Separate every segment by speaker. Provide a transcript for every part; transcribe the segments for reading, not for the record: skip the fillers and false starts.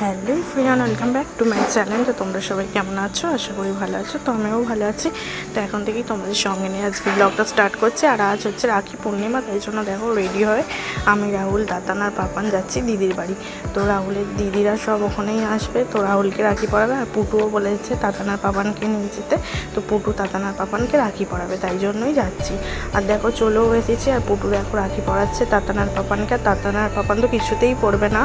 Speaker 1: Hello ফ্রিয়ান, welcome back to my channel. তো তোমরা সবাই কেমন আছো? আশা করি ভালো আছো। তো আমিও ভালো আছি। তো এখন থেকেই তোমাদের সঙ্গে নিয়ে আজকে ব্লগটা স্টার্ট করছি। আর আজ হচ্ছে রাখি পূর্ণিমা, তাই জন্য দেখো রেডি হয়ে আমি, রাহুল, দাতান আর পাপান যাচ্ছি দিদির বাড়ি। তো রাহুলের দিদিরা সব ওখানেই আসবে। তো রাহুলকে রাখি পরাবে, আর পুটুও বলেছে তাতান আর পাপানকে নিয়ে যেতে। তো পুটু তাতান আর পাপানকে রাখি পরাবে, তাই জন্যই যাচ্ছি। আর দেখো চলেও এসেছি। আর পুটু দেখো রাখি পরাচ্ছে তাতান আর পাপানকে। আর তাতান আর পাপান তো কিছুতেই পড়বে না।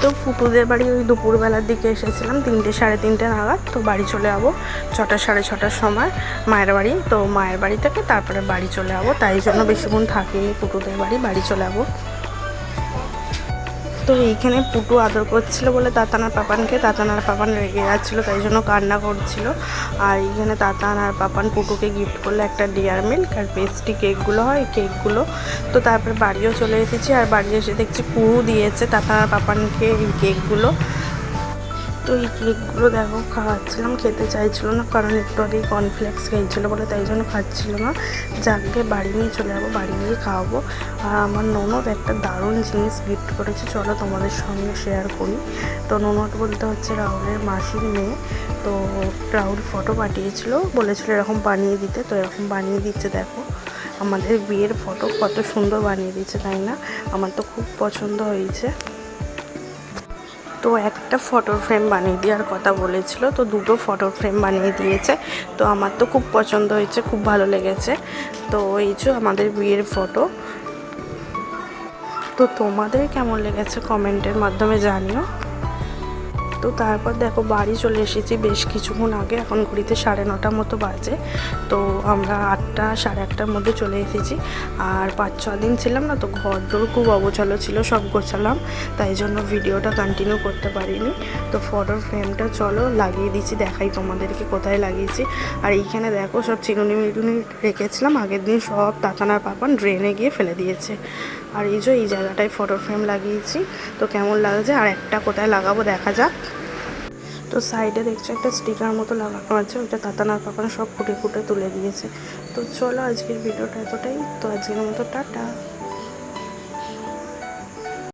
Speaker 1: তো ফুপুদের বাড়ি ওই দুপুরবেলার দিকে এসেছিলাম, 3টে সাড়ে 3টে নাগাদ। তো বাড়ি চলে যাবো 6টা সাড়ে 6টার সময় মায়ের বাড়ি। তো মায়ের বাড়ি থেকে তারপরে বাড়ি চলে যাবো, তাই জন্য বেশিক্ষণ থাকিনি। ফুপুদের বাড়ি চলে যাবো। তো এইখানে পুটু আদর করছিল বলে তাতান আর পাপানকে, তাতান আর পাপান রেগে যাচ্ছিলো, তাই জন্য কান্না করছিল। আর এইখানে তাতান আর পাপান পুটুকে গিফট করলো একটা ডেয়ারি মিল্ক আর পেস্ট্রি কেকগুলো হয়, কেকগুলো। তো তারপরে বাড়িও চলে এসেছি। আর বাড়ি এসে দেখছি পুরু দিয়েছে তাতান আর পাপানকে এই কেকগুলো। তো এই কেকগুলো দেখো খাওয়াচ্ছিলাম, খেতে চাইছিলো না, কারণ একটু আগেই কর্নফ্লেক্স খেয়েছিলো বলে, তাই জন্য খাচ্ছিল না। যাকে বাড়ি নিয়ে চলে যাবো, বাড়ি নিয়ে খাওয়াবো। আর আমার ননদ একটা দারুণ জিনিস গিফট করেছে, চলো তোমাদের সঙ্গে শেয়ার করি। তো ননদ বলতে হচ্ছে রাহুলের মাসির মেয়ে। তো রাহুল ফটো পাঠিয়েছিল, বলেছিল এরকম বানিয়ে দিতে। তো এরকম বানিয়ে দিচ্ছে, দেখো আমাদের বিয়ের ফটো কত সুন্দর বানিয়ে দিচ্ছে, তাই না? আমার তো খুব পছন্দ হয়েছে। তো একটা ফটো ফ্রেম বানিয়ে দেওয়ার কথা বলেছিল, তো 2টো ফটো ফ্রেম বানিয়ে দিয়েছে। তো আমার তো খুব পছন্দ হয়েছে, খুব ভালো লেগেছে। তো এই যে আমাদের বিয়ের ফটো। তো তোমাদের কেমন লেগেছে কমেন্টের মাধ্যমে জানিও। তো তারপর দেখো বাড়ি চলে এসেছি বেশ কিছুক্ষণ আগে, এখন ঘড়িতে 9:30 মতো বাজে। তো আমরা 8টা সাড়ে 8টার মধ্যে চলে এসেছি। আর 5-6 দিন ছিলাম না, তো ঘর দোর খুব অগোছালো ছিল, সব গোছালাম, তাই জন্য ভিডিওটা কন্টিনিউ করতে পারিনি। তো ফটোর ফ্রেমটা চলো লাগিয়ে দিচ্ছি, দেখাই তোমাদেরকে কোথায় লাগিয়েছি। আর এইখানে দেখো সব চিরুনি মিরুনি রেখেছিলাম আগের দিন, সব তাতান আর পাপান ড্রেনে গিয়ে ফেলে দিয়েছে। আর এই যে এই জায়গাটায় ফটো ফ্রেম লাগিয়েছি। তো কেমন লাগছে, আর একটা কোথায় লাগাবো দেখা যাক। তো সাইডে দেখছো একটা স্টিকার মতো লাগানো আছে, ওইটা তাতান আর পাপান সব ফুটে ফুটে তুলে দিয়েছে। তো চলো আজকের ভিডিওটা এতটাই। তো আজকের মতো টাটা।